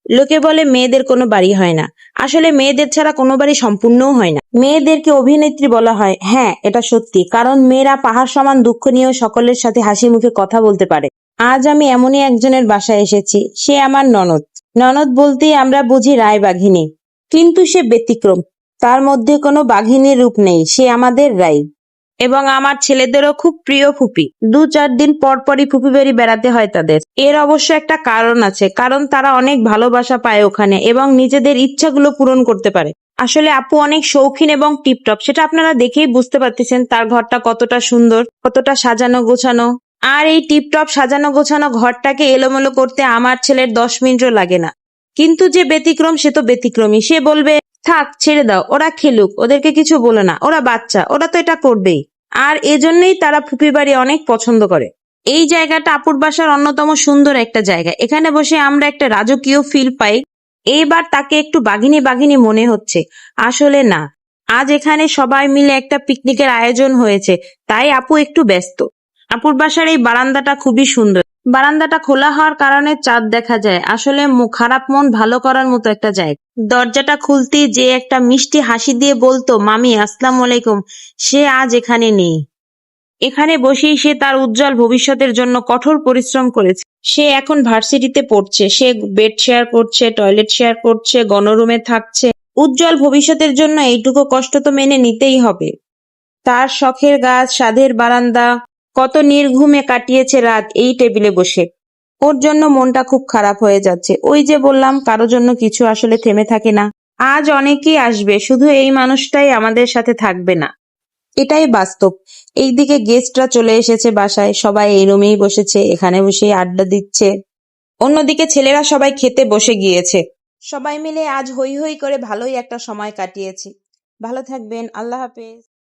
লোকে বলে মেয়েদের কোনো বাড়ি হয় না, আসলে মেয়েদের ছাড়া কোনো বাড়ি সম্পূর্ণও হয় না। মেয়েদেরকে অভিনেত্রী বলা হয়, হ্যাঁ এটা সত্যি, কারণ মেয়েরা পাহাড় সমান দুঃখ নিয়েও সকলের সাথে হাসি মুখে কথা বলতে পারে। আজ আমি এমনই একজনের বাসায় এসেছি, সে আমার ননদ। ননদ বলতেই আমরা বুঝি রায়বাঘিনী, কিন্তু সে ব্যতিক্রম। তার মধ্যে কোনো বাঘিনীর রূপ নেই, সে আমাদের রাই। এবং আমার ছেলেদেরও খুব প্রিয় ফুপি। 2-4 দিন পর পরই ফুপি বাড়ি বেড়াতে হয় তাদের। এর অবশ্য একটা কারণ আছে, কারণ তারা অনেক ভালোবাসা পায় ওখানে এবং নিজেদের ইচ্ছাগুলো পূরণ করতে পারে। আসলে আপু অনেক শৌখিন এবং টিপটপ, সেটা আপনারা দেখেই বুঝতে পারতেছেন তার ঘরটা কতটা সুন্দর, কতটা সাজানো গোছানো। আর এই টিপটপ সাজানো গোছানো ঘরটাকে এলোমেলো করতে আমার ছেলের 10 মিনিটও লাগে না। কিন্তু যে ব্যতিক্রম সে তো ব্যতিক্রমী, সে বলবে থাক ছেড়ে দাও, ওরা খেলুক, ওদেরকে কিছু বলে না, ওরা বাচ্চা, ওরা তো এটা করবেই। আর এজন্যই তারা ফুপি বাড়ি অনেক পছন্দ করে। এই জায়গাটা আপুর বাসার অন্যতম সুন্দর একটা জায়গা, এখানে বসে আমরা একটা রাজকীয় ফিল পাই। এইবার তাকে একটু বাঘিনী বাঘিনী মনে হচ্ছে, আসলে না। আজ এখানে সবাই মিলে একটা পিকনিকের আয়োজন হয়েছে, তাই আপু একটু ব্যস্ত। আপুর বাসার এই বারান্দাটা খুবই সুন্দর। বারান্দাটা খোলা হওয়ার কারণে চাঁদ দেখা যায়, আসলে খারাপ মন ভালো করার মতো একটা জায়গা। দরজাটা খুলতেই যে একটা মিষ্টি হাসি দিয়ে বলতো মামি আসসালামু আলাইকুম, সে আজ এখানে নেই। এখানে বসেই সে তার উজ্জ্বল ভবিষ্যতের জন্য কঠোর পরিশ্রম করেছে। সে এখন ভার্সিটিতে পড়ছে, সে বেড শেয়ার করছে, টয়লেট শেয়ার করছে, গণরুমে থাকছে। উজ্জ্বল ভবিষ্যতের জন্য এইটুকু কষ্ট তো মেনে নিতেই হবে। তার শখের গাছ, সাধের বারান্দা, কত নির্ঘুমে কাটিয়েছে রাত এই টেবিলে বসে। ওর জন্য মনটা খুব খারাপ হয়ে যাচ্ছে। ওই যে বললাম, কারো জন্য কিছু আসলে থেমে থাকে না। আজ অনেকেই আসবে, শুধু এই মানুষটাই আমাদের সাথে থাকবে না, এটাই বাস্তব। এইদিকে গেস্টরা চলে এসেছে বাসায়, সবাই এই রুমেই বসেছে, এখানে বসেই আড্ডা দিচ্ছে। অন্যদিকে ছেলেরা সবাই খেতে বসে গিয়েছে। সবাই মিলে আজ হই হই করে ভালোই একটা সময় কাটিয়েছি। ভালো থাকবেন, আল্লাহ হাফেজ।